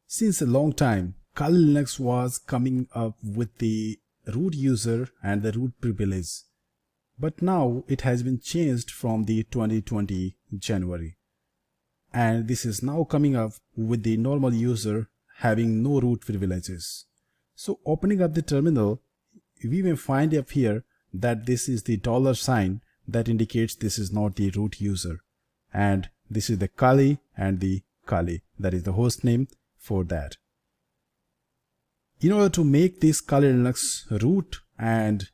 Since a long time, Kali Linux was coming up with the root user and the root privilege. But now it has been changed from the 2020 January. And this is now coming up with the normal user having no root privileges. So opening up the terminal, we may find up here that this is the $sign that indicates this is not the root user. And this is the Kali and the Kali, that is the host name for that. In order to make this Kali Linux root and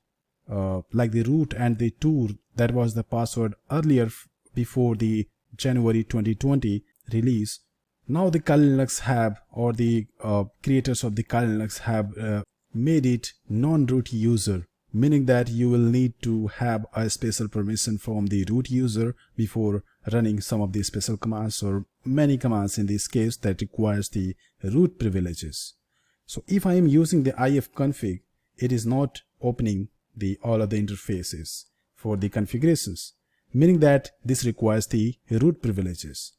like the root and the tour, that was the password earlier before the January 2020 release. Now the Kali Linux have, or the creators of the Kali Linux have made it non-root user, meaning that you will need to have a special permission from the root user before running some of the special commands or many commands in this case that requires the root privileges. So if I am using the ifconfig, it is not opening all of the interfaces for the configurations, meaning that this requires the root privileges.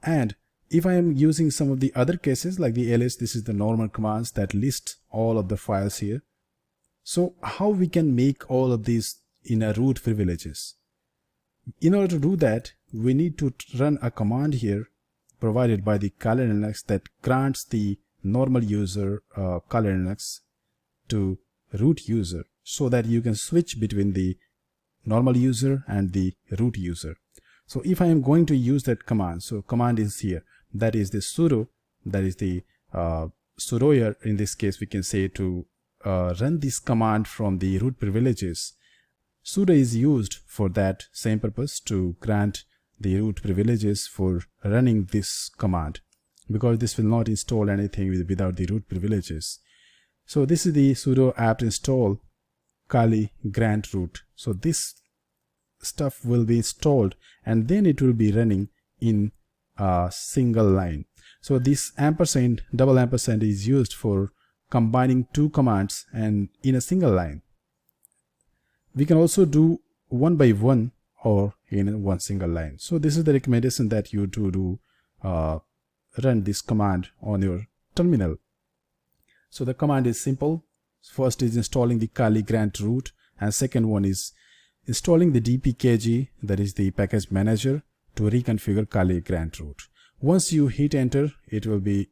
And if I am using some of the other cases like the ls, this is the normal commands that list all of the files here. So how we can make all of these in a root privileges? In order to do that, we need to run a command here provided by the Kali Linux that grants the normal user Kali Linux to root user, so that you can switch between the normal user and the root user. So if I am going to use that command, so command is here, that is the sudo, that is the sudo here. In this case we can say to run this command from the root privileges. Sudo is used for that same purpose, to grant the root privileges for running this command, because this will not install anything without the root privileges. So this is the sudo apt install Kali grant root. So this stuff will be installed and then it will be running in a single line. So this ampersand, double ampersand, is used for combining two commands and in a single line. We can also do one by one or in one single line. So this is the recommendation that you do run this command on your terminal. So the command is simple. First is installing the Kali grant root, and second one is installing the dpkg, that is the package manager, to reconfigure Kali grant root. Once you hit enter, it will be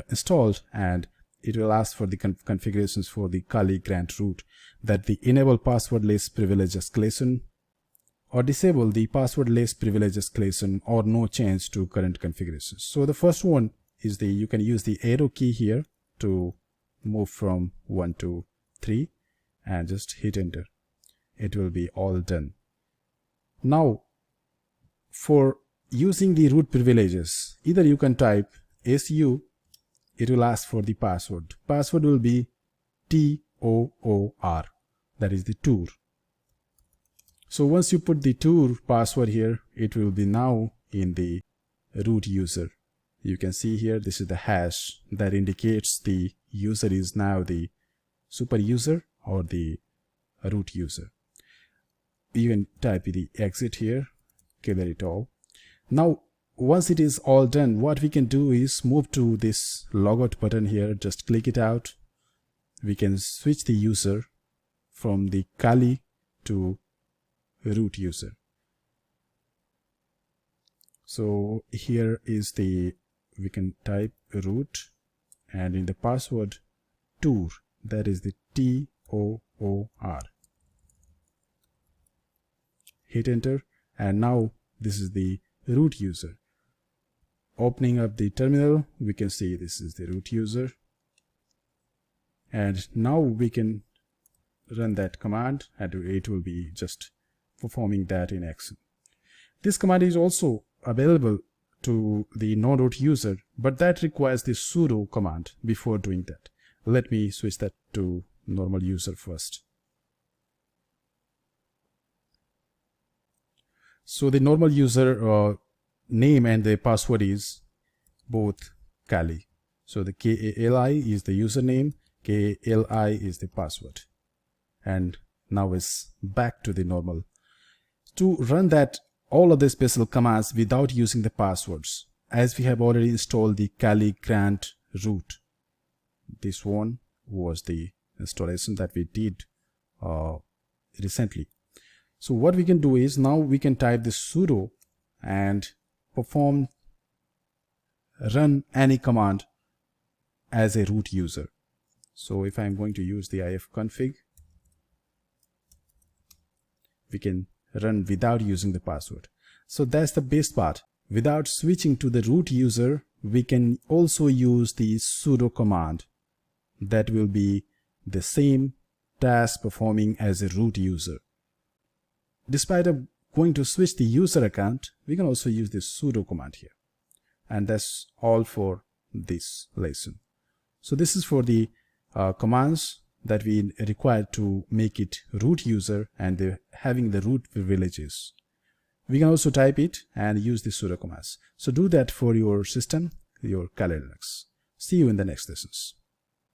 installed and it will ask for the configurations for the Kali grant root, that the enable passwordless privilege escalation or disable the passwordless privilege escalation or no change to current configurations. So the first one is you can use the arrow key here to move from 1 to 3 and just hit enter. It will be all done. Now for using the root privileges, either you can type su, it will ask for the password. Password will be TOOR, that is the tour. So once you put the tour password here, it will be now in the root user. You can see here, this is the hash that indicates the user is now the super user or the root user. You can type the exit here, clear it all. Now once it is all done, what we can do is move to this logout button here, just click it out. We can switch the user from the Kali to root user. So here is we can type root and in the password tour, that is the TOOR. Hit enter and now this is the root user. Opening up the terminal, we can see this is the root user, and now we can run that command and it will be just performing that in action. This command is also available to the non-root user, but that requires the sudo command before doing that. Let me switch that to normal user first. So the normal user name and the password is both Kali. So the KALI is the username, KLI is the password. And now it's back to the normal. To run that all of the special commands without using the passwords, as we have already installed the Kali grant root. This one was the installation that we did recently. So what we can do is now we can type this sudo and run any command as a root user. So if I'm going to use the ifconfig, we can run without using the password. So that's the best part. Without switching to the root user, we can also use the sudo command that will be the same task performing as a root user. Despite going to switch the user account, we can also use this sudo command here. And that's all for this lesson. So this is for the commands that we require to make it root user and having the root privileges. We can also type it and use the sudo commands. So do that for your system, your Kali Linux. See you in the next lessons.